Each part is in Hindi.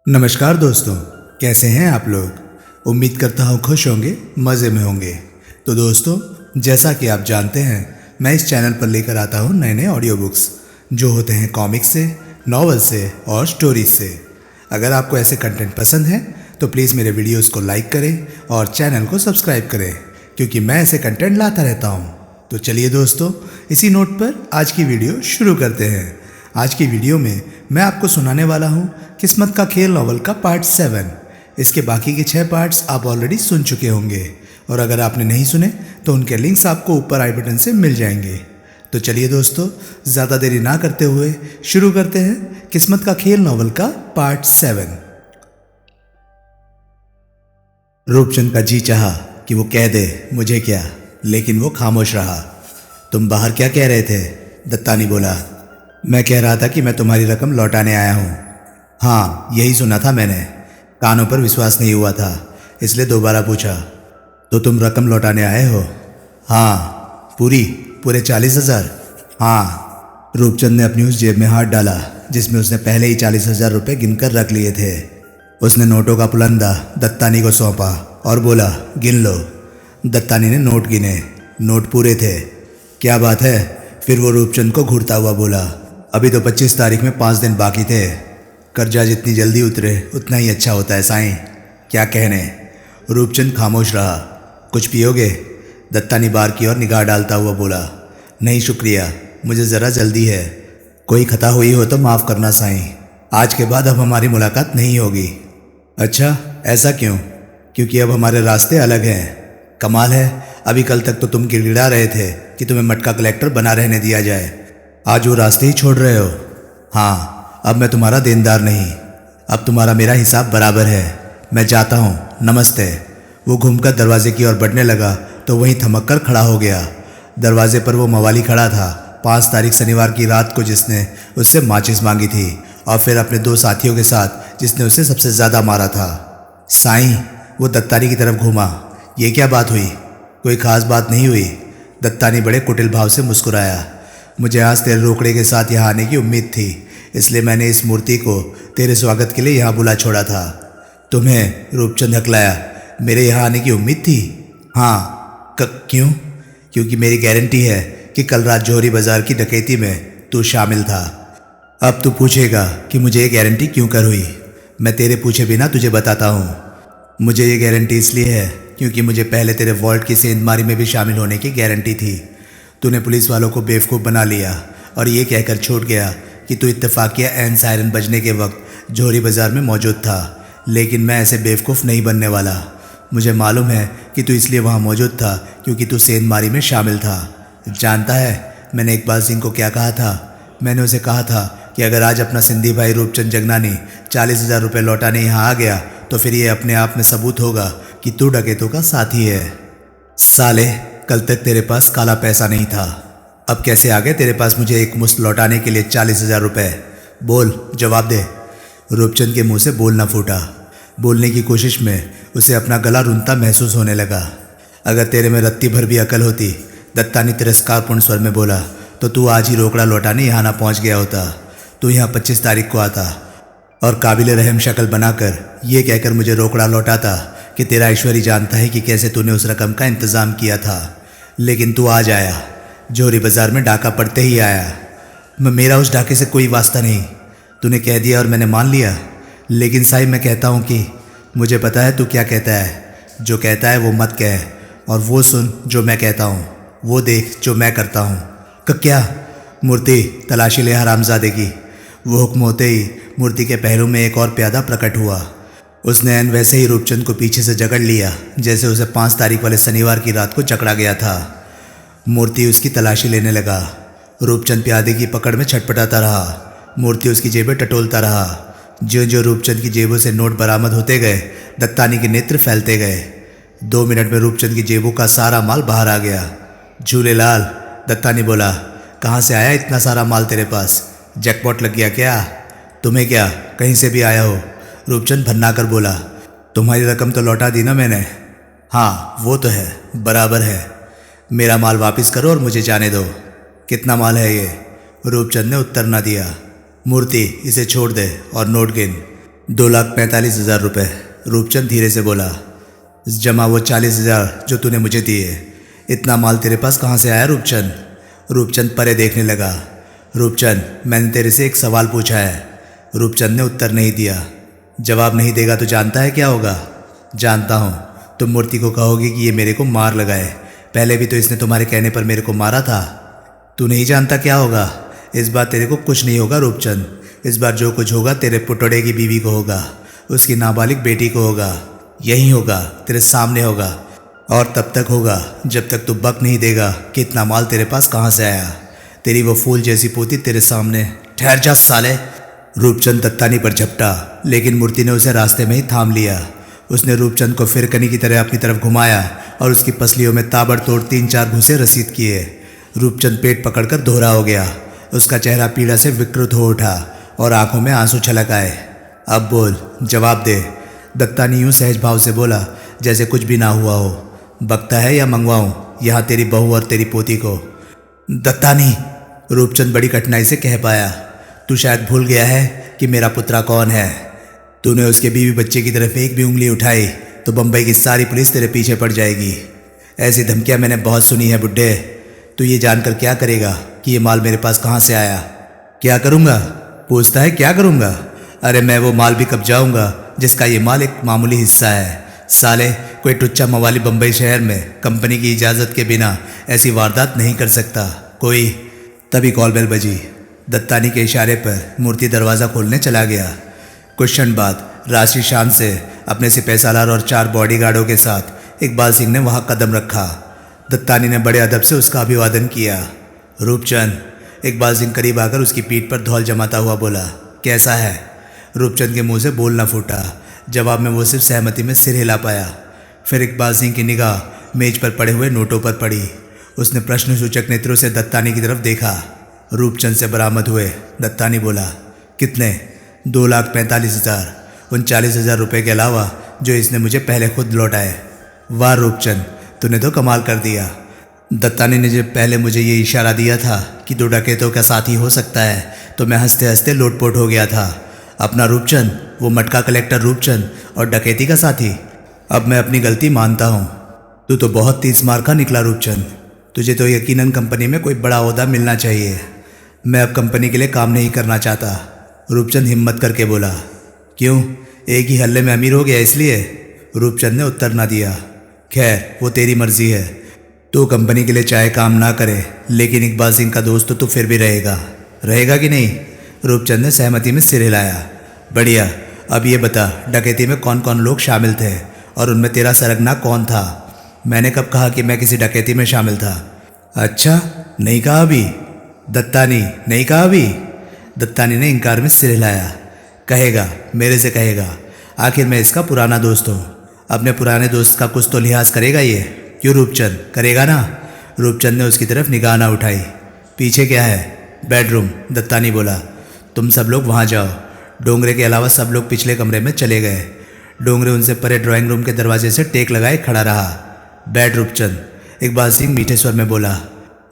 नमस्कार दोस्तों, कैसे हैं आप लोग। उम्मीद करता हूँ खुश होंगे, मज़े में होंगे। तो दोस्तों, जैसा कि आप जानते हैं, मैं इस चैनल पर लेकर आता हूँ नए नए ऑडियो बुक्स जो होते हैं कॉमिक्स से, नॉवल से और स्टोरीज से। अगर आपको ऐसे कंटेंट पसंद है तो प्लीज़ मेरे वीडियोज़ को लाइक करें और चैनल को सब्सक्राइब करें, क्योंकि मैं ऐसे कंटेंट लाता रहता हूँ। तो चलिए दोस्तों, इसी नोट पर आज की वीडियो शुरू करते हैं। आज की वीडियो में मैं आपको सुनाने वाला हूँ किस्मत का खेल नॉवल का पार्ट 7। इसके बाकी के 6 पार्ट्स आप ऑलरेडी सुन चुके होंगे, और अगर आपने नहीं सुने तो उनके लिंक्स आपको ऊपर आई बटन से मिल जाएंगे। तो चलिए दोस्तों, ज़्यादा देरी ना करते हुए शुरू करते हैं किस्मत का खेल नॉवल का पार्ट 7। रूपचंद का जी चाहा कि वो कह दे मुझे क्या, लेकिन वो खामोश रहा। तुम बाहर क्या कह रहे थे? दत्तानी बोला। मैं कह रहा था कि मैं तुम्हारी रकम लौटाने आया हूँ। हाँ, यही सुना था मैंने। कानों पर विश्वास नहीं हुआ था, इसलिए दोबारा पूछा। तो तुम रकम लौटाने आए हो? हाँ। पूरे 40,000? हाँ। रूपचंद ने अपनी उस जेब में हाथ डाला जिसमें उसने पहले ही 40,000 रुपये गिनकर रख लिए थे। उसने नोटों का पुलंदा दत्तानी को सौंपा और बोला, गिन लो। दत्तानी ने नोट गिने। नोट पूरे थे। क्या बात है? फिर वो रूपचंद को घूरता हुआ बोला। अभी तो 25 तारीख में 5 दिन बाकी थे। कर्जा जितनी जल्दी उतरे उतना ही अच्छा होता है साईं। क्या कहने? रूपचंद खामोश रहा। कुछ पियोगे? दत्तानी बार की ओर निगाह डालता हुआ बोला। नहीं शुक्रिया, मुझे ज़रा जल्दी है। कोई खता हुई हो तो माफ़ करना साईं। आज के बाद अब हमारी मुलाकात नहीं होगी। अच्छा, ऐसा क्यों? क्योंकि अब हमारे रास्ते अलग हैं। कमाल है, अभी कल तक तो तुम गिड़गिड़ा रहे थे कि तुम्हें मटका कलेक्टर बना रहने दिया जाए। आज वो रास्ते ही छोड़ रहे हो? हाँ, अब मैं तुम्हारा देनदार नहीं। अब तुम्हारा मेरा हिसाब बराबर है। मैं जाता हूँ, नमस्ते। वो घूमकर दरवाजे की ओर बढ़ने लगा तो वहीं थमक कर खड़ा हो गया। दरवाजे पर वो मवाली खड़ा था, 5 तारीख शनिवार की रात को जिसने उससे माचिस मांगी थी, और फिर अपने 2 साथियों के साथ जिसने उसे सबसे ज़्यादा मारा था। साईं, वो दत्तानी की तरफ घूमा। ये क्या बात हुई? कोई ख़ास बात नहीं हुई। दत्तानी बड़े कुटिल भाव से मुस्कुराया। मुझे आज तेरे रोकड़े के साथ यहाँ आने की उम्मीद थी, इसलिए मैंने इस मूर्ति को तेरे स्वागत के लिए यहाँ बुला छोड़ा था। तुम्हें? रूपचंद हकलाया। मेरे यहाँ आने की उम्मीद थी? हाँ। क्यों? क्योंकि मेरी गारंटी है कि कल रात जौहरी बाजार की डकैती में तू शामिल था। अब तू पूछेगा कि मुझे ये गारंटी क्यों कर हुई। मैं तेरे पूछे बिना तुझे बताता हूँ। मुझे ये गारंटी इसलिए है क्योंकि मुझे पहले तेरे वॉल्ट की सेंधमारी में भी शामिल होने की गारंटी थी। तूने पुलिस वालों को बेवकूफ़ बना लिया और ये कहकर छोड़ गया कि तू इत्तेफाकिया एन सायरन बजने के वक्त जौहरी बाज़ार में मौजूद था। लेकिन मैं ऐसे बेवकूफ़ नहीं बनने वाला। मुझे मालूम है कि तू इसलिए वहाँ मौजूद था क्योंकि तू सेंधमारी में शामिल था। जानता है मैंने इकबाल सिंह को क्या कहा था? मैंने उसे कहा था कि अगर आज अपना सिंधी भाई रूपचंद जगनानी 40,000 रुपये लौटाने यहाँ आ गया तो फिर ये अपने आप में सबूत होगा कि तू डकैतों का साथी है। साले, कल तक तेरे पास काला पैसा नहीं था, अब कैसे आ गए तेरे पास मुझे एक मुश्त लौटाने के लिए 40,000 रुपये? बोल, जवाब दे। रूपचंद के मुंह से बोलना फूटा। बोलने की कोशिश में उसे अपना गला रुंधता महसूस होने लगा। अगर तेरे में रत्ती भर भी अकल होती, दत्तानी तिरस्कारपूर्ण स्वर में बोला, तो तू आज ही रोकड़ा लौटाने यहाँ ना पहुँच गया होता। तू यहाँ 25 तारीख को आता और काबिल रहम शक्ल बनाकर ये कहकर मुझे रोकड़ा लौटाता कि तेरा ईश्वर ही जानता है कि कैसे तूने उस रकम का इंतज़ाम किया था। लेकिन तू आज आया, जौहरी बाज़ार में डाका पड़ते ही आया। मेरा उस डाके से कोई वास्ता नहीं। तूने कह दिया और मैंने मान लिया। लेकिन साईं, मैं कहता हूँ कि मुझे पता है तू क्या कहता है। जो कहता है वो मत कह, और वो सुन जो मैं कहता हूँ। वो देख जो मैं करता हूँ। क्या? मूर्ति तलाशी ले हरामजादे की। वो हुक्म होते ही मूर्ति के पहलू में एक और प्यादा प्रकट हुआ। उसने ऐन वैसे ही रूपचंद को पीछे से जकड़ लिया जैसे उसे 5 तारीख वाले शनिवार की रात को जकड़ा गया था। मूर्ति उसकी तलाशी लेने लगा। रूपचंद प्यादे की पकड़ में छटपटाता रहा। मूर्ति उसकी जेबें टटोलता रहा। ज्यों ज्यों रूपचंद की जेबों से नोट बरामद होते गए, दत्तानी के नेत्र फैलते गए। 2 मिनट में रूपचंद की जेबों का सारा माल बाहर आ गया। झूलेलाल, दत्तानी बोला, कहाँ से आया इतना सारा माल तेरे पास? जैकपॉट लग गया क्या? तुम्हें क्या, कहीं से भी आया हो? रूपचंद भन्ना कर बोला। तुम्हारी रकम तो लौटा दी ना मैंने। हाँ, वो तो है, बराबर है। मेरा माल वापस करो और मुझे जाने दो। कितना माल है ये? रूपचंद ने उत्तर न दिया। मूर्ति, इसे छोड़ दे और नोट गिन। 2,45,000 रुपये, रूपचंद धीरे से बोला। जमा वो 40,000 जो तूने मुझे दिए। इतना माल तेरे पास कहाँ से आया रूपचंद? रूपचंद परे देखने लगा। रूपचंद, मैंने तेरे से एक सवाल पूछा है। रूपचंद ने उत्तर नहीं दिया। जवाब नहीं देगा तो जानता है क्या होगा? जानता हूँ। तुम मूर्ति को कहोगे कि ये मेरे को मार लगाए। पहले भी तो इसने तुम्हारे कहने पर मेरे को मारा था। तू नहीं जानता क्या होगा? इस बार तेरे को कुछ नहीं होगा रूपचंद। इस बार जो कुछ होगा तेरे पुटड़े की बीवी को होगा, उसकी नाबालिग बेटी को होगा। यही होगा, तेरे सामने होगा। और तब तक होगा जब तक तू बक नहीं देगा कि इतना माल तेरे पास कहाँ से आया। तेरी वो फूल जैसी पोती तेरे सामने। ठहर जा साले। रूपचंद दत्तानी पर झपटा, लेकिन मूर्ति ने उसे रास्ते में ही थाम लिया। उसने रूपचंद को फिरकनी की तरह अपनी तरफ घुमाया और उसकी पसलियों में ताबड़तोड़ 3-4 घूंसे रसीद किए। रूपचंद पेट पकड़कर दोहरा हो गया। उसका चेहरा पीड़ा से विकृत हो उठा और आंखों में आंसू छलक आए। अब बोल, जवाब दे। दत्तानी यूं सहज भाव से बोला जैसे कुछ भी ना हुआ हो। बकता है या मंगवाऊं यहाँ तेरी बहू और तेरी पोती को? दत्तानी, रूपचंद बड़ी कठिनाई से कह पाया, तू शायद भूल गया है कि मेरा पुत्रा कौन है। तूने उसके बीवी बच्चे की तरफ एक भी उंगली उठाई तो बंबई की सारी पुलिस तेरे पीछे पड़ जाएगी। ऐसी धमकियां मैंने बहुत सुनी है बुड्ढे। तू ये जानकर क्या करेगा कि ये माल मेरे पास कहाँ से आया? क्या करूँगा? पूछता है क्या करूँगा? अरे मैं वो माल भी कब्जाऊँगा जिसका ये माल एक मामूली हिस्सा है। साले, कोई टुच्चा मवाली बंबई शहर में कंपनी की इजाज़त के बिना ऐसी वारदात नहीं कर सकता कोई। तभी कॉल बेल बजी। दत्तानी के इशारे पर मूर्ति दरवाज़ा खोलने चला गया। कुछ क्षण बाद राशि शान से अपने सिपह सालार और 4 बॉडीगार्डों के साथ इकबाल सिंह ने वहां कदम रखा। दत्तानी ने बड़े अदब से उसका अभिवादन किया। रूपचंद, इकबाल सिंह करीब आकर उसकी पीठ पर धौल जमाता हुआ बोला, कैसा है? रूपचंद के मुंह से बोल न फूटा। जवाब में वो सिर्फ सहमति में सिर हिला पाया। फिर इकबाल सिंह की निगाह मेज पर पड़े हुए नोटों पर पड़ी। उसने प्रश्नसूचक नेत्रों से दत्तानी की तरफ देखा। रूपचंद से बरामद हुए। दत्तानी बोला, कितने? 2,45,000, उन 40,000 रुपये के अलावा जो इसने मुझे पहले खुद लौटाए। वाह रूपचंद, तूने तो कमाल कर दिया। दत्तानी ने जब पहले मुझे ये इशारा दिया था कि 2 डकैतों का साथी हो सकता है तो मैं हंसते हंसते लोटपोट हो गया था। अपना रूपचंद, वो मटका कलेक्टर रूपचंद और डकैती का साथी। अब मैं अपनी गलती मानता हूँ। तू तो बहुत तीस मार का निकला रूपचंद। तुझे तो यकीनन कंपनी में कोई बड़ा ओहदा मिलना चाहिए। मैं अब कंपनी के लिए काम नहीं करना चाहता। रूपचंद हिम्मत करके बोला। क्यों? एक ही हल्ले में अमीर हो गया इसलिए? रूपचंद ने उत्तर ना दिया। खैर, वो तेरी मर्जी है। तू कंपनी के लिए चाहे काम ना करे, लेकिन इकबाल सिंह का दोस्त तो तू फिर भी रहेगा। रहेगा कि नहीं? रूपचंद ने सहमति में सिर हिलाया। बढ़िया। अब ये बता, डकैती में कौन कौन लोग शामिल थे और उनमें तेरा सरगना कौन था? मैंने कब कहा कि मैं किसी डकैती में शामिल था? अच्छा, नहीं कहा अभी? दत्तानी, नहीं कहा अभी? दत्तानी ने इनकार में सिर हिलाया। कहेगा, मेरे से कहेगा। आखिर मैं इसका पुराना दोस्त हूँ। अपने पुराने दोस्त का कुछ तो लिहाज करेगा ये। क्यों रूपचंद, करेगा ना? रूपचंद ने उसकी तरफ निगाह ना उठाई। पीछे क्या है? बेडरूम, दत्तानी बोला। तुम सब लोग वहाँ जाओ। डोंगरे के अलावा सब लोग पिछले कमरे में चले गए। डोंगरे उनसे परे ड्राइंग रूम के दरवाजे से टेक लगाए खड़ा रहा। बैठ रूपचंद, इकबाल सिंह मीठे स्वर में बोला।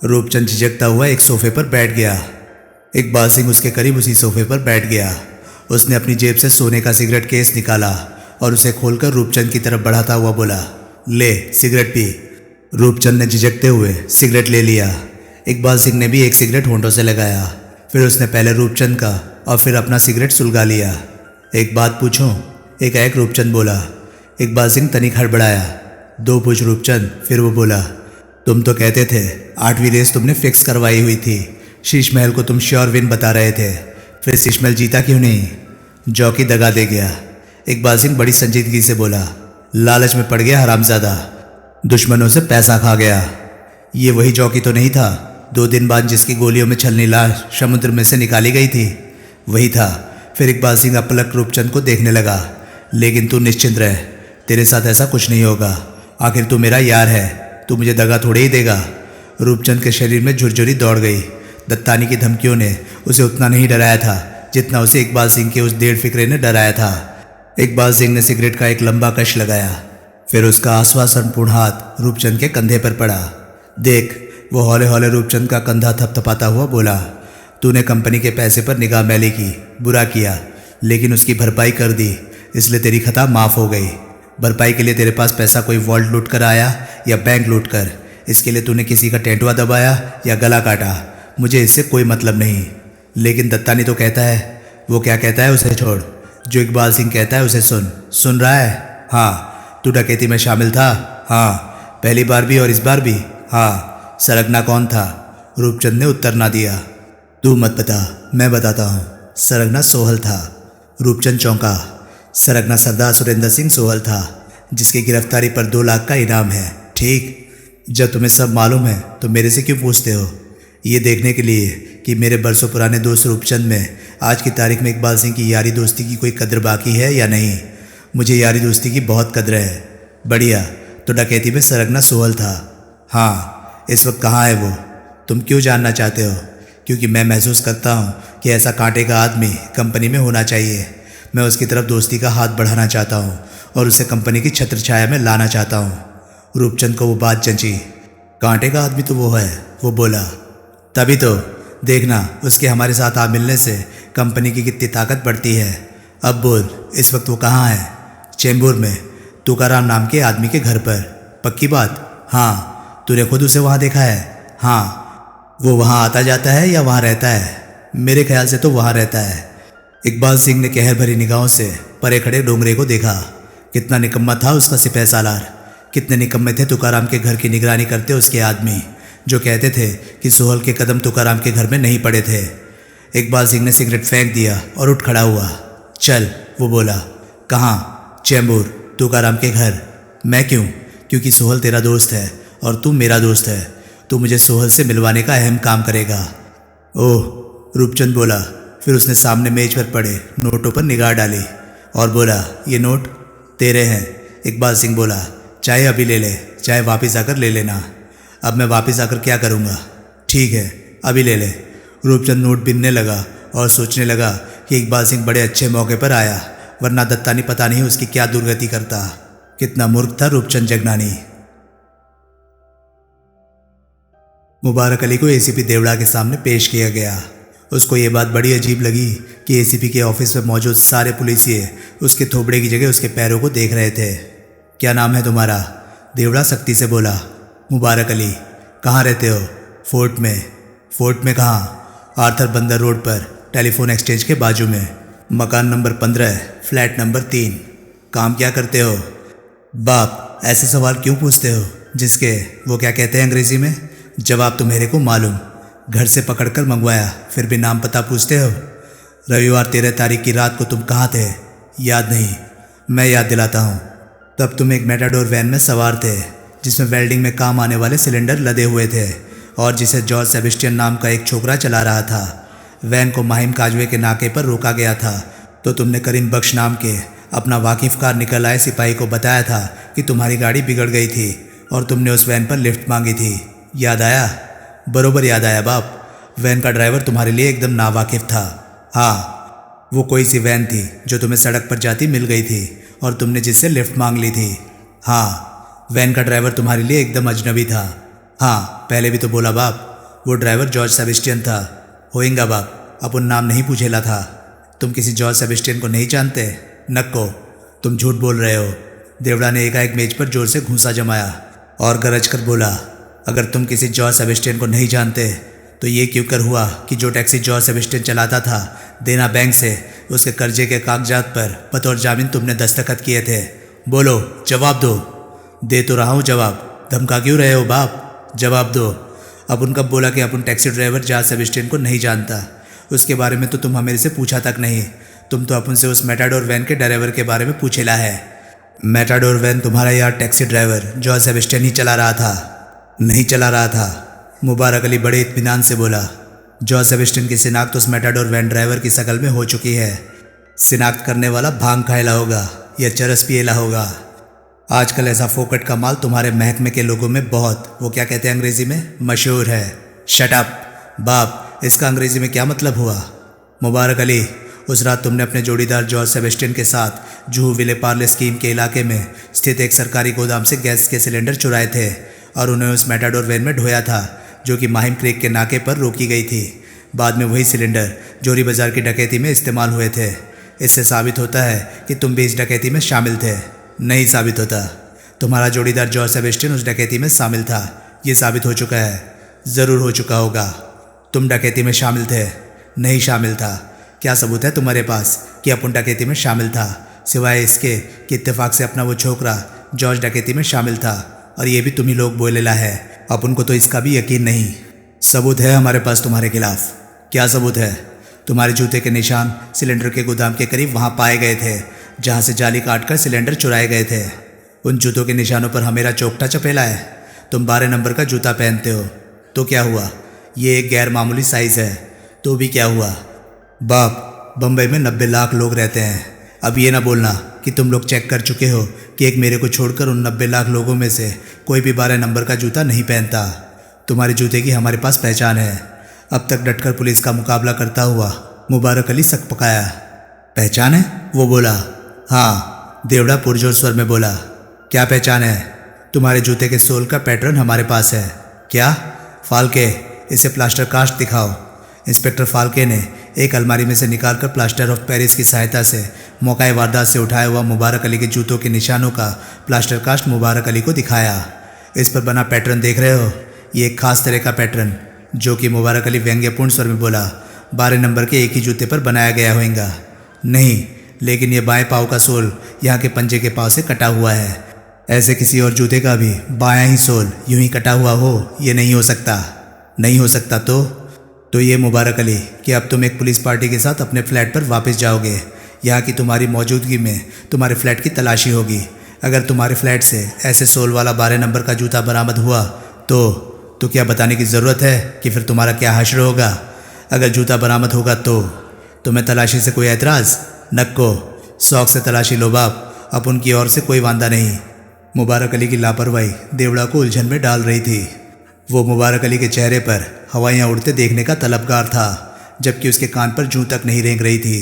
रूपचंद झिझकता हुआ एक सोफे पर बैठ गया। इकबाल सिंह उसके करीब उसी सोफे पर बैठ गया। उसने अपनी जेब से सोने का सिगरेट केस निकाला और उसे खोलकर रूपचंद की तरफ बढ़ाता हुआ बोला, ले सिगरेट पी। रूपचंद ने झिझकते हुए सिगरेट ले लिया। इकबाल सिंह ने भी एक सिगरेट होंठों से लगाया। फिर उसने पहले रूपचंद का और फिर अपना सिगरेट सुलगा लिया। एक बात पूछूं? एकाएक रूपचंद बोला। इकबाल सिंह तनिक हड़बड़ाया। 2 पूछ रूपचंद। फिर वो बोला, तुम तो कहते थे 8वीं रेस तुमने फिक्स करवाई हुई थी। शीश महल को तुम श्योर विन बता रहे थे, फिर शीश महल जीता क्यों नहीं? जॉकी दगा दे गया। इकबाल सिंह बड़ी संजीदगी से बोला, लालच में पड़ गया हरामजादा, दुश्मनों से पैसा खा गया। ये वही जॉकी तो नहीं था 2 दिन बाद जिसकी गोलियों में छलनी लाश समुद्र में से निकाली गई थी? वही था। फिर इकबाल सिंह अपलक रूपचंद को देखने लगा। लेकिन तू निश्चिंत रह, तेरे साथ ऐसा कुछ नहीं होगा। आखिर तू मेरा यार है, तू मुझे दगा थोड़े ही देगा। रूपचंद के शरीर में झुरझुरी दौड़ गई। दत्तानी की धमकियों ने उसे उतना नहीं डराया था जितना उसे इकबाल सिंह के उस डेढ़ फिक्रे ने डराया था। इकबाल सिंह ने सिगरेट का एक लंबा कश लगाया। फिर उसका आश्वासनपूर्ण हाथ रूपचंद के कंधे पर पड़ा। देख, वो हौले हौले रूपचंद का कंधा थपथपाता हुआ बोला, तूने कंपनी के पैसे पर निगाह मैली की, बुरा किया, लेकिन उसकी भरपाई कर दी, इसलिए तेरी खता माफ़ हो गई। भरपाई के लिए तेरे पास पैसा कोई वॉल्ट लूट कर आया या बैंक लूट कर, इसके लिए तूने किसी का टेंटुआ दबाया या गला काटा, मुझे इससे कोई मतलब नहीं। लेकिन दत्तानी तो कहता है, वो क्या कहता है उसे छोड़, जो इकबाल सिंह कहता है उसे सुन रहा है? हाँ। तू डकैती में शामिल था? हाँ। पहली बार भी और इस बार भी? हाँ। सरगना कौन था? रूपचंद ने उत्तर ना दिया। तू मत बता, मैं बताता हूँ। सरगना सोहल था। रूपचंद चौंका। सरगना सरदार सुरेंद्र सिंह सोहल था, जिसकी गिरफ्तारी पर 2 लाख का इनाम है। ठीक। जब तुम्हें सब मालूम है तो मेरे से क्यों पूछते हो? ये देखने के लिए कि मेरे बरसों पुराने दोस्त रूपचंद में आज की तारीख में इकबाल सिंह की यारी दोस्ती की कोई कद्र बाकी है या नहीं। मुझे यारी दोस्ती की बहुत कद्र है। बढ़िया, तो डकैती में सरगना सोहल था? हाँ। इस वक्त कहाँ है वो? तुम क्यों जानना चाहते हो? क्योंकि मैं महसूस करता हूँ कि ऐसा कांटे का आदमी कंपनी में होना चाहिए। मैं उसकी तरफ दोस्ती का हाथ बढ़ाना चाहता हूँ और उसे कंपनी की छत्र छाया में लाना चाहता हूँ। रूपचंद को वो बात जंची। कांटे का आदमी तो वो है, वो बोला। तभी तो देखना, उसके हमारे साथ आ मिलने से कंपनी की कितनी ताकत बढ़ती है। अब बोल, इस वक्त वो कहाँ है? चेंबूर में, तुकाराम नाम के आदमी के घर पर। पक्की बात? हाँ। तूने खुद उसे वहाँ देखा है? हाँ। वो वहाँ आता जाता है या वहाँ रहता है? मेरे ख्याल से तो वहाँ रहता है। इकबाल सिंह ने कहर भरी निगाहों से परे खड़े डोंगरे को देखा। कितना निकम्मा था उसका सिपह सालार। कितने निकम्मे थे तुकाराम के घर की निगरानी करते उसके आदमी, जो कहते थे कि सोहल के कदम तुकाराम के घर में नहीं पड़े थे। इकबाल सिंह ने सिगरेट फेंक दिया और उठ खड़ा हुआ। चल, वो बोला। कहाँ? चेंबूर, तुकाराम के घर। मैं क्यों? क्योंकि सोहल तेरा दोस्त है और तू मेरा दोस्त है। तू मुझे सोहल से मिलवाने का अहम काम करेगा। ओह, रूपचंद बोला। फिर उसने सामने मेज पर पड़े नोटों पर निगाह डाली और बोला, ये नोट तेरे हैं। इकबाल सिंह बोला, चाहे अभी ले ले, चाहे वापस आकर ले लेना। अब मैं वापस आकर क्या करूँगा? ठीक है, अभी ले ले। रूपचंद नोट बिनने लगा और सोचने लगा कि इकबाल सिंह बड़े अच्छे मौके पर आया, वरना दत्तानी पता नहीं उसकी क्या दुर्गति करता। कितना मूर्ख था रूपचंद जगनानी। मुबारक अली को एसीपी देवड़ा के सामने पेश किया गया। उसको ये बात बड़ी अजीब लगी कि एसीपी के ऑफिस में मौजूद सारे पुलिसिये उसके थोबड़े की जगह उसके पैरों को देख रहे थे। क्या नाम है तुम्हारा? देवड़ा सख्ती से बोला। मुबारक अली। कहाँ रहते हो? फोर्ट में। फोर्ट में कहाँ? आर्थर बंदर रोड पर, टेलीफोन एक्सचेंज के बाजू में, मकान नंबर 15, फ्लैट नंबर 3। काम क्या करते हो? बाप, ऐसे सवाल क्यों पूछते हो जिसके वो क्या कहते हैं अंग्रेजी में? जवाब तो मेरे को मालूम। घर से पकड़कर मंगवाया, फिर भी नाम पता पूछते हो। रविवार 13 तारीख की रात को तुम कहाँ थे? याद नहीं? मैं याद दिलाता हूँ। तब तुम एक मेटाडोर वैन में सवार थे, जिसमें वेल्डिंग में काम आने वाले सिलेंडर लदे हुए थे और जिसे जॉर्ज सेबेस्टियन नाम का एक छोकरा चला रहा था। वैन को माहिम काजवे के नाके पर रोका गया था, तो तुमने करीम बख्श नाम के अपना वाकिफकार निकल आए सिपाही को बताया था कि तुम्हारी गाड़ी बिगड़ गई थी और तुमने उस वैन पर लिफ्ट मांगी थी। याद आया? बरोबर याद आया बाप। वैन का ड्राइवर तुम्हारे लिए एकदम नावाकिफ था। हाँ, वो कोई सी वैन थी जो तुम्हें सड़क पर जाती मिल गई थी और तुमने जिससे लिफ्ट मांग ली थी। हाँ, वैन का ड्राइवर तुम्हारे लिए एकदम अजनबी था। हाँ, पहले भी तो बोला बाप, वो ड्राइवर जॉर्ज सेबेस्टियन था। होएगा बाप, अपन नाम नहीं पूछेला था। तुम किसी जॉर्ज सेबेस्टियन को नहीं जानते? नक्को, तुम झूठ बोल रहे हो। देवड़ा ने एकाएक मेज पर जोर से घूंसा जमाया और गरज कर बोला, अगर तुम किसी जॉर्ज सेबेस्टियन को नहीं जानते तो ये क्यों कर हुआ कि जो टैक्सी जॉर्ज सेबेस्टियन चलाता था देना बैंक से, उसके कर्जे के कागजात पर बतौर जामीन तुमने दस्तखत किए थे। बोलो, जवाब दो। दे तो रहा हूँ जवाब, धमका क्यों रहे हो बाप? जवाब दो। अब उनका बोला कि अपन टैक्सी ड्राइवर जॉर्ज सेबेस्टियन को नहीं जानता। उसके बारे में तो तुम मेरे से पूछा तक नहीं। तुम तो अपन से उस मेटाडोर वैन के ड्राइवर के बारे में पूछेला है। मेटाडोर वैन तुम्हारा यार टैक्सी ड्राइवर जॉर्ज सेबेस्टियन ही चला रहा था। नहीं चला रहा था, मुबारक अली बड़े इत्मीनान से बोला। जॉर्ज सेबेस्टियन की शिनाख्त उस मेटाडोर वैन ड्राइवर की शकल में हो चुकी है। शिनाख्त करने वाला भांग खाएला होगा या चरस पिएला होगा। आजकल ऐसा फोकट का माल तुम्हारे महकमे के लोगों में बहुत, वो क्या कहते हैं अंग्रेजी में, मशहूर है। शट अप बाप, इसका अंग्रेजी में क्या मतलब हुआ? मुबारक अली, उस रात तुमने अपने जोड़ीदार जॉर्ज सेबेस्टियन के साथ जूहू विले पार्ले स्कीम के इलाके में स्थित एक सरकारी गोदाम से गैस के सिलेंडर चुराए थे और उन्हें उस मेटाडोर वैन में ढोया था जो कि माहिम क्रीक के नाके पर रोकी गई थी। बाद में वही सिलेंडर जोरी बाजार की डकैती में इस्तेमाल हुए थे। इससे साबित होता है कि तुम भी इस डकैती में शामिल थे। नहीं साबित होता। तुम्हारा जोड़ीदार जॉर्ज सेबेस्टियन उस डकैती में शामिल था, ये साबित हो चुका है। ज़रूर हो चुका होगा। तुम डकैती में शामिल थे? नहीं शामिल था। क्या सबूत है तुम्हारे पास कि अपन डकैती में शामिल था, सिवाय इसके कि इत्तेफाक से अपना वो छोकरा जॉर्ज डकैती में शामिल था और ये भी तुम ही लोग बोलेला है। अपन को तो इसका भी यकीन नहीं। सबूत है हमारे पास तुम्हारे खिलाफ। क्या सबूत है? तुम्हारे जूते के निशान सिलेंडर के गोदाम के करीब वहाँ पाए गए थे जहाँ से जाली काटकर सिलेंडर चुराए गए थे। उन जूतों के निशानों पर हमेरा चौकटा चपेला है। तुम 12 नंबर का जूता पहनते हो, तो क्या हुआ? ये एक गैर मामूली साइज़ है, तो भी क्या हुआ? बाप, बम्बई में 90 लाख लोग रहते हैं। अब ये ना बोलना कि तुम लोग चेक कर चुके हो कि एक मेरे को छोड़कर उन 90 लाख लोगों में से कोई भी 12 नंबर का जूता नहीं पहनता। तुम्हारे जूते की हमारे पास पहचान है। अब तक डटकर पुलिस का मुकाबला करता हुआ मुबारक अली सक पकाया। पहचान है? वो बोला। हाँ, देवड़ा पुरजोर स्वर में बोला। क्या पहचान है? तुम्हारे जूते के सोल का पैटर्न हमारे पास है। क्या? फाल्के, इसे प्लास्टर कास्ट दिखाओ। इंस्पेक्टर फाल्के ने एक अलमारी में से निकालकर प्लास्टर ऑफ पेरिस की सहायता से मौका वारदात से उठाया हुआ मुबारक अली के जूतों के निशानों का प्लास्टर कास्ट मुबारक अली को दिखाया। इस पर बना पैटर्न देख रहे हो? ये एक खास तरह का पैटर्न, जो कि मुबारक अली व्यंग्यपूर्ण स्वर में बोला, 12 नंबर के एक ही जूते पर बनाया गया होगा। नहीं, लेकिन ये बाएं पाँव का सोल यहाँ के पंजे के पाँव से कटा हुआ है। ऐसे किसी और जूते का भी बायां ही सोल यूं ही कटा हुआ हो, ये नहीं हो सकता। नहीं हो सकता तो ये मुबारक अली कि अब तुम एक पुलिस पार्टी के साथ अपने फ्लैट पर वापस जाओगे। यहाँ की तुम्हारी मौजूदगी में तुम्हारे फ्लैट की तलाशी होगी। अगर तुम्हारे फ्लैट से ऐसे सोल वाला 12 नंबर का जूता बरामद हुआ तो क्या बताने की ज़रूरत है कि फिर तुम्हारा क्या हश्र होगा? अगर जूता बरामद होगा तो तुम्हें तलाशी से कोई एतराज़? नक्को, शौक से तलाशी लो बाप, अब उनकी ओर से कोई वांदा नहीं। मुबारक अली की लापरवाही देवड़ा को उलझन में डाल रही थी। वो मुबारक अली के चेहरे पर हवाइयाँ उड़ते देखने का तलबगार था, जबकि उसके कान पर जूं तक नहीं रेंग रही थी।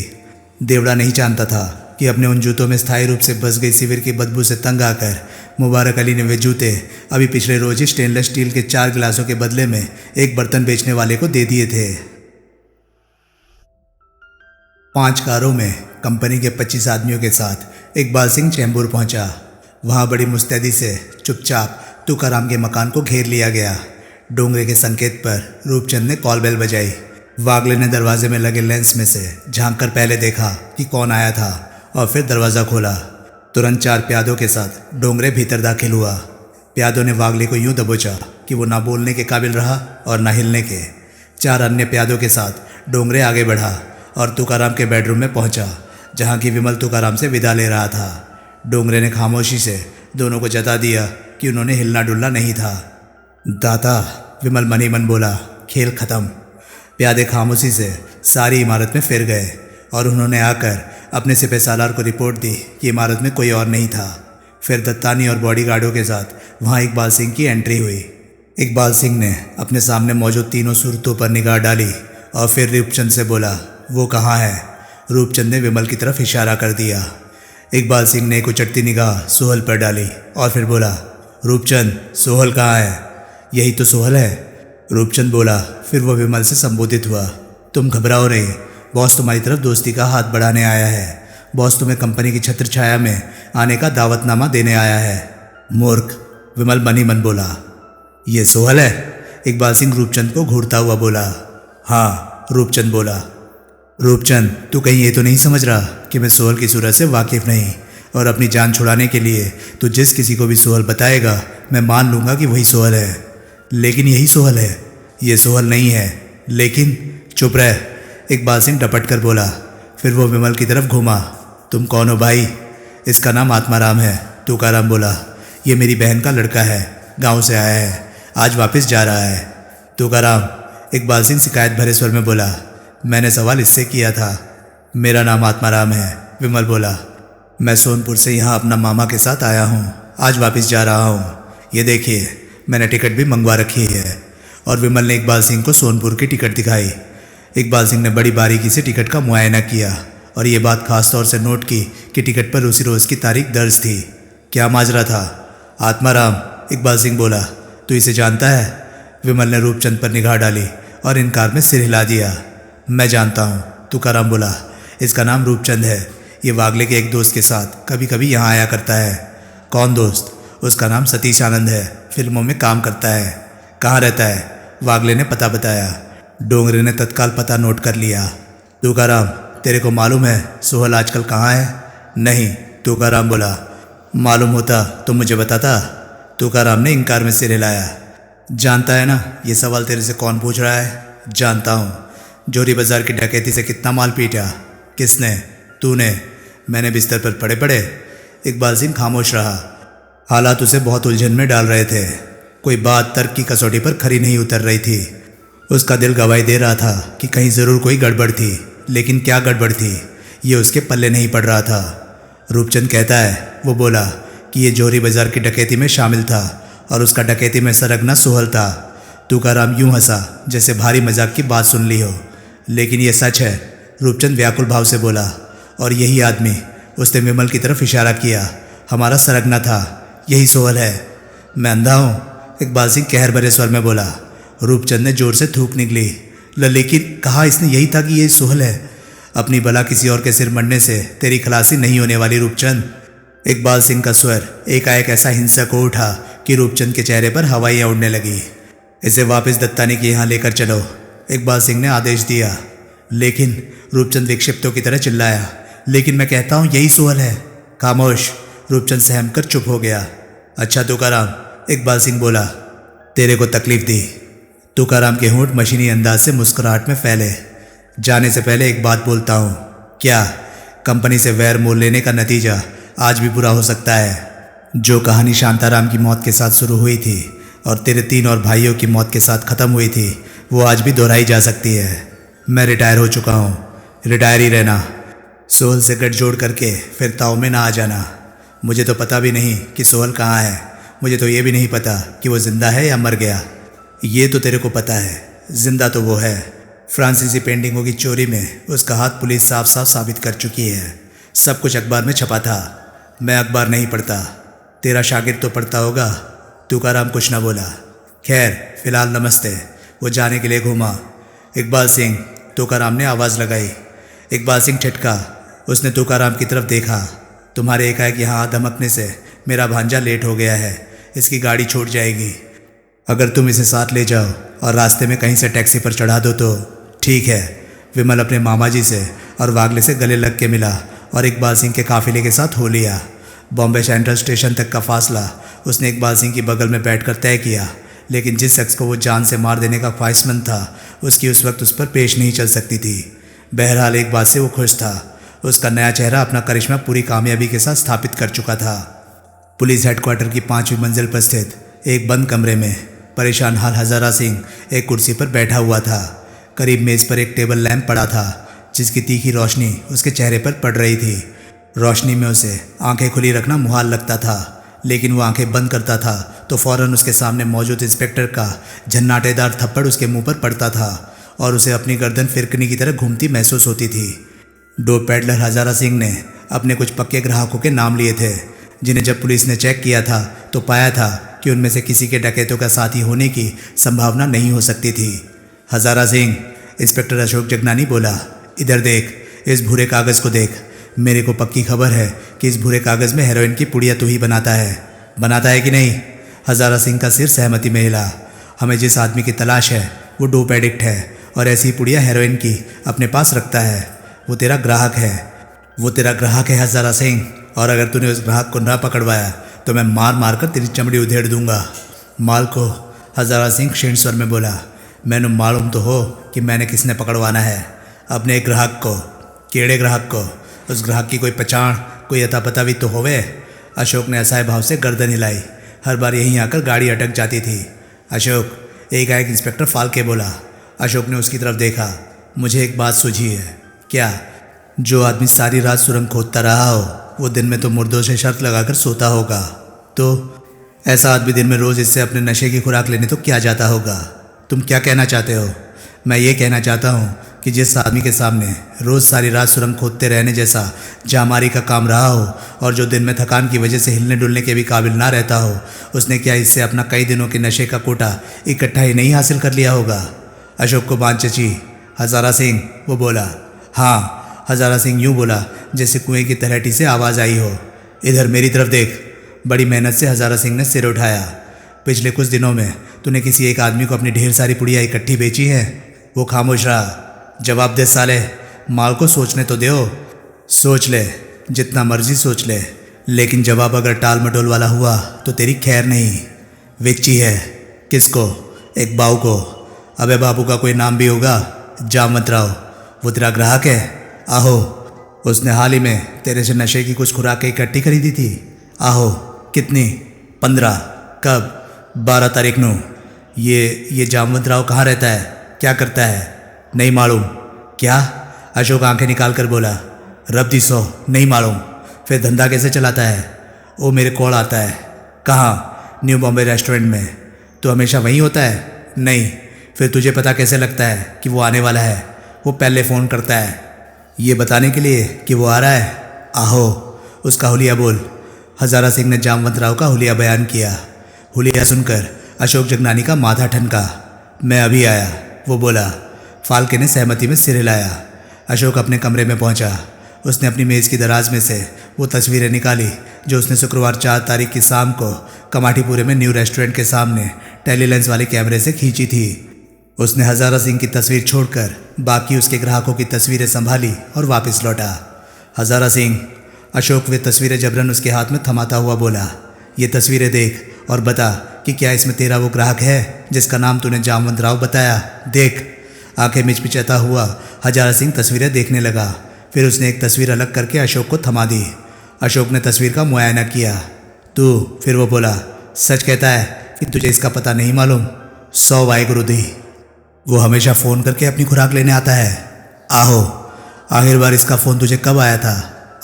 देवड़ा नहीं जानता था कि अपने उन जूतों में स्थायी रूप से बस गई सिविर की बदबू से तंग आकर मुबारक अली ने वे जूते अभी पिछले रोज ही स्टेनलेस स्टील के 4 गिलासों के बदले में एक बर्तन बेचने वाले को दे दिए थे। 5 कारों में कंपनी के 25 आदमियों के साथ इकबाल सिंह चैम्बूर पहुंचा। वहां बड़ी मुस्तैदी से चुपचाप तुकाराम के मकान को घेर लिया गया। डोंगरे के संकेत पर रूपचंद ने कॉल बेल बजाई। वागले ने दरवाजे में लगे लेंस में से झांककर पहले देखा कि कौन आया था और फिर दरवाज़ा खोला। तुरंत 4 प्यादों के साथ डोंगरे भीतर दाखिल हुआ। प्यादों ने वागले को यूं दबोचा कि वो ना बोलने के काबिल रहा और ना हिलने के। 4 अन्य प्यादों के साथ डोंगरे आगे बढ़ा और तुकाराम के बेडरूम में पहुंचा, जहां की विमल तुकाराम से विदा ले रहा था। डोंगरे ने खामोशी से दोनों को जता दिया कि उन्होंने हिलना डुलना नहीं था। दाता, विमल मनी मन बोला, खेल खत्म। प्यादे खामोशी से सारी इमारत में फिर गए और उन्होंने आकर अपने सिपह सालार को रिपोर्ट दी कि इमारत में कोई और नहीं था। फिर दत्तानी और बॉडीगार्डों के साथ वहाँ इकबाल सिंह की एंट्री हुई। इकबाल सिंह ने अपने सामने मौजूद तीनों सूरतों पर निगाह डाली और फिर रूपचंद से बोला, वो कहाँ है? रूपचंद ने विमल की तरफ इशारा कर दिया। इकबाल सिंह ने एक उचटती निगाह सोहल पर डाली और फिर बोला, रूपचंद, सोहल कहाँ है? यही तो सोहल है, रूपचंद बोला। फिर वह विमल से संबोधित हुआ, तुम घबराओ नहीं, बॉस तुम्हारी तरफ दोस्ती का हाथ बढ़ाने आया है। बॉस तुम्हें कंपनी की छत्र छाया में आने का दावतनामा देने आया है। मूर्ख, विमल मनी मन बोला। ये सोहल है? इकबाल सिंह रूपचंद को घूरता हुआ बोला। हाँ, रूपचंद बोला। रूपचंद, तू कहीं ये तो नहीं समझ रहा कि मैं सोहल की सूरत से वाकिफ़ नहीं, और अपनी जान छुड़ाने के लिए तू जिस किसी को भी सोहल बताएगा मैं मान लूँगा कि वही सोहल है। लेकिन यही सोहल है? ये सोहल नहीं है। लेकिन चुप रह, इकबाल सिंह डपट कर बोला। फिर वो विमल की तरफ घूमा। तुम कौन हो भाई? इसका नाम आत्माराम है, तुकाराम बोला। ये मेरी बहन का लड़का है, गांव से आया है, आज वापस जा रहा है। तुकाराम, इकबाल सिंह शिकायत भरे स्वर में बोला। मैंने सवाल इससे किया था। मेरा नाम आत्माराम है, विमल बोला। मैं सोनपुर से यहाँ अपना मामा के साथ आया हूँ, आज वापस जा रहा हूँ। ये देखिए, मैंने टिकट भी मंगवा रखी है। और विमल ने इकबाल सिंह को सोनपुर की टिकट दिखाई। इकबाल सिंह ने बड़ी बारीकी से टिकट का मुआयना किया और ये बात खास तौर से नोट की कि टिकट पर उसी रोज़ की तारीख दर्ज थी। क्या माजरा था? आत्माराम, इकबाल सिंह बोला, तू इसे जानता है? विमल ने रूपचंद पर निगाह डाली और इनकार में सिर हिला दिया। मैं जानता हूँ, तुकाराम बोला। इसका नाम रूपचंद है। ये वागले के एक दोस्त के साथ कभी कभी यहाँ आया करता है। कौन दोस्त? उसका नाम सतीश आनंद है, फिल्मों में काम करता है। कहाँ रहता है? वागले ने पता बताया। डोंगरे ने तत्काल पता नोट कर लिया। तुकाराम, तेरे को मालूम है सोहल आजकल कहाँ है? नहीं, तुकाराम बोला। मालूम होता तो मुझे बताता। तुकाराम ने इनकार में सिर हिलाया। जानता है ना ये सवाल तेरे से कौन पूछ रहा है? जानता हूँ। जोरी बाजार की डकैती से कितना माल पीटा? किसने? तूने। मैंने बिस्तर पर पड़े पड़े। इकबाल सिंह खामोश रहा। हालात उसे बहुत उलझन में डाल रहे थे। कोई बात तर्क की कसौटी पर खरी नहीं उतर रही थी। उसका दिल गवाही दे रहा था कि कहीं ज़रूर कोई गड़बड़ थी, लेकिन क्या गड़बड़ थी ये उसके पल्ले नहीं पड़ रहा था। रूपचंद कहता है, वो बोला, कि ये जोरी बाजार की डकैती में शामिल था और उसका डकैती में सरगना सोहल था। तुकाराम यूं हंसा जैसे भारी मजाक की बात सुन ली हो। लेकिन ये सच है, रूपचंद व्याकुल भाव से बोला। और यही आदमी, उसने विमल की तरफ इशारा किया, हमारा सरगना था, यही सोहल है। मैं अंधा हूँ? इकबाल सिंह कहर भरे स्वर में बोला। रूपचंद ने जोर से थूक निकली। लेकिन कहा इसने यही था कि ये सोहल है। अपनी बला किसी और के सिर मरने से तेरी खलासी नहीं होने वाली रूपचंद। इकबाल सिंह का स्वर एकाएक ऐसा हिंसक हो उठा कि रूपचंद के चेहरे पर हवाइयाँ उड़ने लगी। इसे वापस दत्तानी के यहाँ लेकर चलो, इकबाल सिंह ने आदेश दिया। लेकिन रूपचंद विक्षिप्तों की तरह चिल्लाया, लेकिन मैं कहता हूँ यही सोहल है। खामोश। रूपचंद सहम कर चुप हो गया। अच्छा तुकाराम, इकबाल सिंह बोला, तेरे को तकलीफ दी? तुकाराम के होंठ मशीनी अंदाज से मुस्कुराहट में फैले। जाने से पहले एक बात बोलता हूँ। क्या? कंपनी से वैर मोल लेने का नतीजा आज भी बुरा हो सकता है। जो कहानी शांताराम की मौत के साथ शुरू हुई थी और तेरे 3 और भाइयों की मौत के साथ ख़त्म हुई थी, वो आज भी दोहराई जा सकती है। मैं रिटायर हो चुका हूँ, रिटायर ही रहना। सोहल से गठजोड़ करके फिर ताव में ना आ जाना। मुझे तो पता भी नहीं कि सोहल कहाँ है। मुझे तो ये भी नहीं पता कि वो जिंदा है या मर गया। ये तो तेरे को पता है, जिंदा तो वो है। फ्रांसीसी पेंटिंगों की चोरी में उसका हाथ पुलिस साफ साफ साबित कर चुकी है। सब कुछ अखबार में छपा था। मैं अखबार नहीं पढ़ता, तेरा शागिर्द तो पढ़ता होगा। तुकाराम कुछ ना बोला। खैर फिलहाल नमस्ते। वो जाने के लिए घूमा। इकबाल सिंह, तुकाराम ने आवाज़ लगाई। इकबाल सिंह ठिठका। उसने तुकाराम की तरफ देखा। तुम्हारे एकाएक यहाँ धमकने से मेरा भांजा लेट हो गया है, इसकी गाड़ी छूट जाएगी। अगर तुम इसे साथ ले जाओ और रास्ते में कहीं से टैक्सी पर चढ़ा दो तो ठीक है। विमल अपने मामा जी से और वागले से गले लग के मिला और इकबाल सिंह के काफिले के साथ हो लिया। बॉम्बे सेंट्रल स्टेशन तक का फासला उसने इकबाल सिंह की बगल में बैठकर तय किया, लेकिन जिस शख्स को वो जान से मार देने का ख्वाहिशमंद था, उसकी उस वक्त उस पर पेश नहीं चल सकती थी। बहरहाल एक बात से वो खुश था, उसका नया चेहरा अपना करिश्मा पूरी कामयाबी के साथ स्थापित कर चुका था। पुलिस हेडक्वार्टर की 5वीं मंजिल पर स्थित एक बंद कमरे में परेशान हाल हजारा सिंह एक कुर्सी पर बैठा हुआ था। करीब मेज पर एक टेबल लैंप पड़ा था, जिसकी तीखी रोशनी उसके चेहरे पर पड़ रही थी। रोशनी में उसे आंखें खुली रखना मुहाल लगता था, लेकिन वो आंखें बंद करता था तो फौरन उसके सामने मौजूद इंस्पेक्टर का झन्नाटेदार थप्पड़ उसके मुंह पर पड़ता था और उसे अपनी गर्दन फिरकनी की तरह घूमती महसूस होती थी। डोप पेडलर हजारा सिंह ने अपने कुछ पक्के ग्राहकों के नाम लिए थे, जिन्हें जब पुलिस ने चेक किया था तो पाया था कि उनमें से किसी के डकैतों का साथी होने की संभावना नहीं हो सकती थी। हजारा सिंह, इंस्पेक्टर अशोक जगनानी बोला, इधर देख, इस भूरे कागज़ को देख। मेरे को पक्की खबर है कि इस भूरे कागज़ में हेरोइन की पुड़िया तू ही बनाता है कि नहीं? हजारा सिंह का सिर सहमति में हिला। हमें जिस आदमी की तलाश है वो डोप एडिक्ट है और ऐसी पुड़िया हेरोइन की अपने पास रखता है। वो तेरा ग्राहक है हजारा सिंह, और अगर तूने उस ग्राहक को न पकड़वाया तो मैं मार मार कर तेरी चमड़ी उधेड़ दूंगा। माल को? हजारा सिंह क्षीण स्वर में बोला, मैंने मालूम तो हो कि मैंने किसने पकड़वाना है। अपने एक ग्राहक को। केड़े ग्राहक को? उस ग्राहक की कोई पहचान, कोई अता पता भी तो होवे। अशोक ने असहाय भाव से गर्दन हिलाई। हर बार यहीं आकर गाड़ी अटक जाती थी। अशोक, एक इंस्पेक्टर फाल्के बोला। अशोक ने उसकी तरफ देखा। मुझे एक बात सूझी है। क्या? जो आदमी सारी रात सुरंग खोदता रहा हो, वो दिन में तो मुर्दों से शर्त लगाकर सोता होगा। तो ऐसा आदमी दिन में रोज़ इससे अपने नशे की खुराक लेने तो क्या जाता होगा? तुम क्या कहना चाहते हो? मैं ये कहना चाहता हूँ कि जिस आदमी के सामने रोज़ सारी रात सुरंग खोदते रहने जैसा जामारी का काम रहा हो और जो दिन में थकान की वजह से हिलने डुलने के भी काबिल ना रहता हो, उसने क्या इससे अपना कई दिनों के नशे का कोटा इकट्ठा ही नहीं हासिल कर लिया होगा? अशोक को बांध चची। हजारा सिंह, वो बोला। हाँ, हजारा सिंह यूं बोला जैसे कुएं की तलहटी से आवाज़ आई हो। इधर मेरी तरफ देख। बड़ी मेहनत से हजारा सिंह ने सिर उठाया। पिछले कुछ दिनों में तूने किसी एक आदमी को अपनी ढेर सारी पुड़िया इकट्ठी बेची है? वो खामोश रहा। जवाब दे साले, माल को सोचने तो दो। सोच ले, जितना मर्जी सोच ले, लेकिन जवाब अगर टाल मटोल वाला हुआ तो तेरी खैर नहीं। विक्ची है। किसको? एक बाऊ को। अबे बाबू का कोई नाम भी होगा? जामवंत राव। वो तेरा ग्राहक है? आहो। उसने हाल ही में तेरे से नशे की कुछ खुराकें इकट्ठी खरीदी थी? आहो। कितनी? 15। कब? 12 तारीख को। ये जामवंत राव कहाँ रहता है? क्या करता है? नहीं मालूम। क्या? अशोक आंखें निकाल कर बोला। रब दी 100 नहीं मालूम। फिर धंधा कैसे चलाता है? वो मेरे कॉल आता है। कहाँ? न्यू बॉम्बे रेस्टोरेंट में। तो हमेशा वहीं होता है? नहीं। फिर तुझे पता कैसे लगता है कि वो आने वाला है? वो पहले फ़ोन करता है ये बताने के लिए कि वो आ रहा है। आहो। उसका हुलिया बोल। हजारा सिंह ने जामवंत राव का हुलिया बयान किया। हुलिया सुनकर अशोक जगनानी का माथा ठनका। मैं अभी आया, वो बोला। फाल्के ने सहमति में सिर हिलाया। अशोक अपने कमरे में पहुंचा। उसने अपनी मेज़ की दराज में से वो तस्वीरें निकाली जो उसने शुक्रवार 4 तारीख की शाम को कमाटीपुरे में न्यू रेस्टोरेंट के सामने टेलीलेंस वाले कैमरे से खींची थी। उसने हजारा सिंह की तस्वीर छोड़कर बाकी उसके ग्राहकों की तस्वीरें संभाली और वापस लौटा। हजारा सिंह। अशोक वे तस्वीरें जबरन उसके हाथ में थमाता हुआ बोला। ये तस्वीरें देख और बता कि क्या इसमें तेरा वो ग्राहक है जिसका नाम तूने जामवंत राव बताया? देख। आंखें मिचमिचाता हुआ हजारा सिंह तस्वीरें देखने लगा। फिर उसने एक तस्वीर अलग करके अशोक को थमा दी। अशोक ने तस्वीर का मुआयना किया। तू? फिर वो बोला। सच कहता है कि तुझे इसका पता नहीं मालूम? 100 वाहेगुरु दी। वो हमेशा फ़ोन करके अपनी खुराक लेने आता है? आहो। आखिर बार इसका फ़ोन तुझे कब आया था?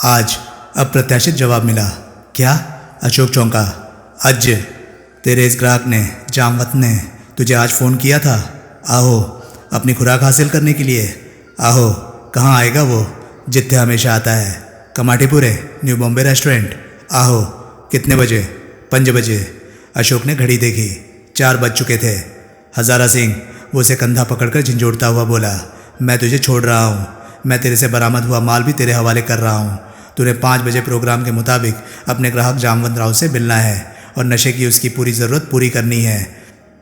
आज। अप्रत्याशित जवाब मिला। क्या? अशोक चौंका। आज तेरे इस ग्राहक ने, जामवंत ने तुझे आज फ़ोन किया था? आहो। अपनी खुराक हासिल करने के लिए? आहो। कहाँ आएगा वो? जित्थे हमेशा आता है। कमाटीपुरे न्यू बॉम्बे रेस्टोरेंट? आहो। कितने बजे? 5 बजे। अशोक ने घड़ी देखी। 4 बज चुके थे। हजारा सिंह वो उसे कंधा पकड़कर झंझोड़ता हुआ बोला। मैं तुझे छोड़ रहा हूँ। मैं तेरे से बरामद हुआ माल भी तेरे हवाले कर रहा हूँ। तूने 5 बजे प्रोग्राम के मुताबिक अपने ग्राहक जामवंत राव से मिलना है और नशे की उसकी पूरी ज़रूरत पूरी करनी है।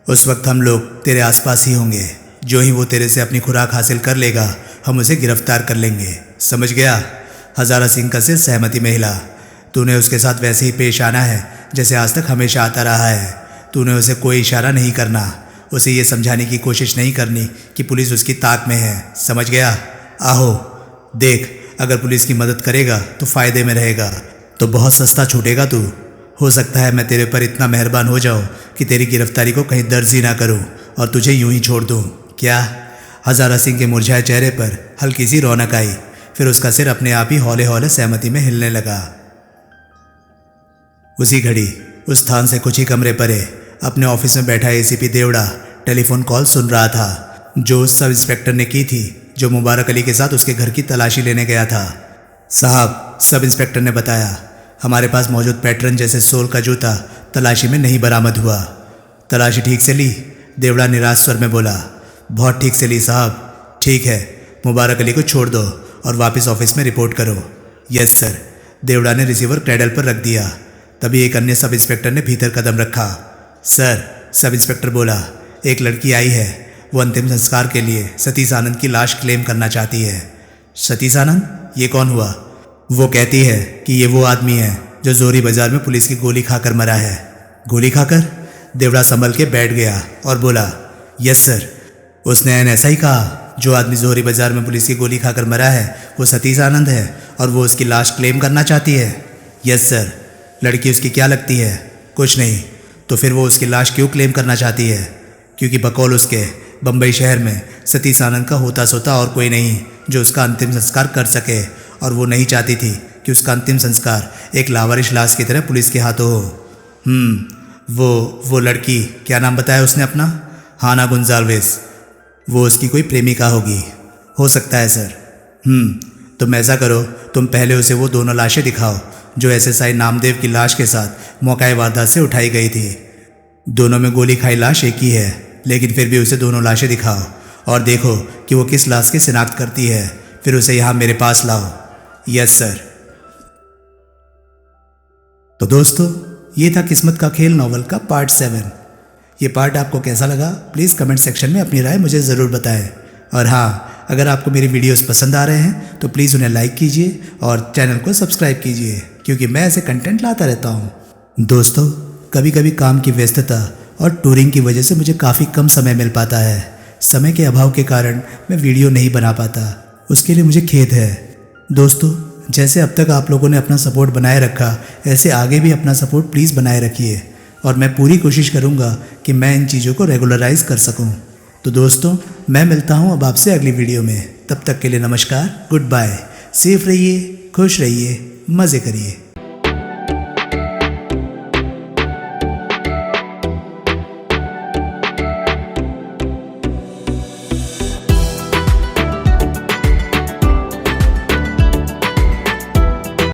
उस वक्त हम लोग तेरे आसपास ही होंगे। जो ही वो तेरे से अपनी खुराक हासिल कर लेगा हम उसे गिरफ्तार कर लेंगे। समझ गया? हजारा सिंह का सिर सहमति में हिला। तूने उसके साथ वैसे ही पेश आना है जैसे आज तक हमेशा आता रहा है। तूने उसे कोई इशारा नहीं करना। उसे ये समझाने की कोशिश नहीं करनी कि पुलिस उसकी ताक में है। समझ गया? आहो। देख, अगर पुलिस की मदद करेगा तो फ़ायदे में रहेगा, तो बहुत सस्ता छूटेगा तू। हो सकता है मैं तेरे पर इतना मेहरबान हो जाऊं कि तेरी गिरफ्तारी को कहीं दर्ज ही ना करूं और तुझे यूं ही छोड़ दूं। क्या? हजारा सिंह के मुरझाए चेहरे पर हल्की सी रौनक आई। फिर उसका सिर अपने आप ही हौले हौले सहमति में हिलने लगा। उसी घड़ी उस स्थान से कुछ ही कमरे परे अपने ऑफिस में बैठा एसीपी देवड़ा टेलीफोन कॉल सुन रहा था जो उस सब इंस्पेक्टर ने की थी जो मुबारक अली के साथ उसके घर की तलाशी लेने गया था। साहब, सब इंस्पेक्टर ने बताया, हमारे पास मौजूद पैटर्न जैसे सोल का जूता तलाशी में नहीं बरामद हुआ। तलाशी ठीक से ली? देवड़ा निराश स्वर में बोला। बहुत ठीक से ली साहब। ठीक है, मुबारक अली को छोड़ दो और वापस ऑफिस में रिपोर्ट करो। Yes sir. देवड़ा ने रिसीवर क्रेडल पर रख दिया। तभी एक अन्य सब इंस्पेक्टर ने भीतर कदम रखा। सर, सब इंस्पेक्टर बोला, एक लड़की आई है। वो अंतिम संस्कार के लिए सतीश आनंद की लाश क्लेम करना चाहती है। सतीश आनंद? ये कौन हुआ? वो कहती है कि ये वो आदमी है जो जोरी बाजार में पुलिस की गोली खाकर मरा है। गोली खाकर? देवड़ा संभल के बैठ गया और बोला, यस सर। उसने ऐन ऐसा ही कहा। जो आदमी जोहरी बाजार में पुलिस की गोली खाकर मरा है वो सतीश आनंद है और वो उसकी लाश क्लेम करना चाहती है। Yes sir. लड़की उसकी क्या लगती है? कुछ नहीं। तो फिर वो उसकी लाश क्यों क्लेम करना चाहती है? क्योंकि बकौल उसके बम्बई शहर में सतीश आनंद का होता सोता और कोई नहीं जो उसका अंतिम संस्कार कर सके, और वो नहीं चाहती थी कि उसका अंतिम संस्कार एक लावारिश लाश की तरह पुलिस के हाथों हो। वो लड़की, क्या नाम बताया उसने अपना? हाना गुंजाल्वेस। वो उसकी कोई प्रेमिका होगी। हो सकता है सर। तुम ऐसा करो, तुम पहले उसे वो दोनों लाशें दिखाओ जो एसएसआई नामदेव की लाश के साथ मौका वारदात से उठाई गई थी। दोनों में गोली खाई लाश एक ही है, लेकिन फिर भी उसे दोनों लाशें दिखाओ और देखो कि वो किस लाश की शिनाख्त करती है। फिर उसे यहाँ मेरे पास लाओ। Yes sir. तो दोस्तों, ये था किस्मत का खेल नॉवल का पार्ट 7। ये पार्ट आपको कैसा लगा प्लीज़ कमेंट सेक्शन में अपनी राय मुझे ज़रूर बताएं। और हाँ, अगर आपको मेरी वीडियोस पसंद आ रहे हैं तो प्लीज़ उन्हें लाइक कीजिए और चैनल को सब्सक्राइब कीजिए, क्योंकि मैं ऐसे कंटेंट लाता रहता हूँ। दोस्तों, कभी कभी काम की व्यस्तता और टूरिंग की वजह से मुझे काफ़ी कम समय मिल पाता है। समय के अभाव के कारण मैं वीडियो नहीं बना पाता, उसके लिए मुझे खेद है। दोस्तों, जैसे अब तक आप लोगों ने अपना सपोर्ट बनाए रखा, ऐसे आगे भी अपना सपोर्ट प्लीज़ बनाए रखिए और मैं पूरी कोशिश करूँगा कि मैं इन चीज़ों को रेगुलराइज कर सकूँ। तो दोस्तों, मैं मिलता हूँ अब आपसे अगली वीडियो में। तब तक के लिए नमस्कार, गुड बाय, सेफ रहिए, खुश रहिए, मज़े करिए।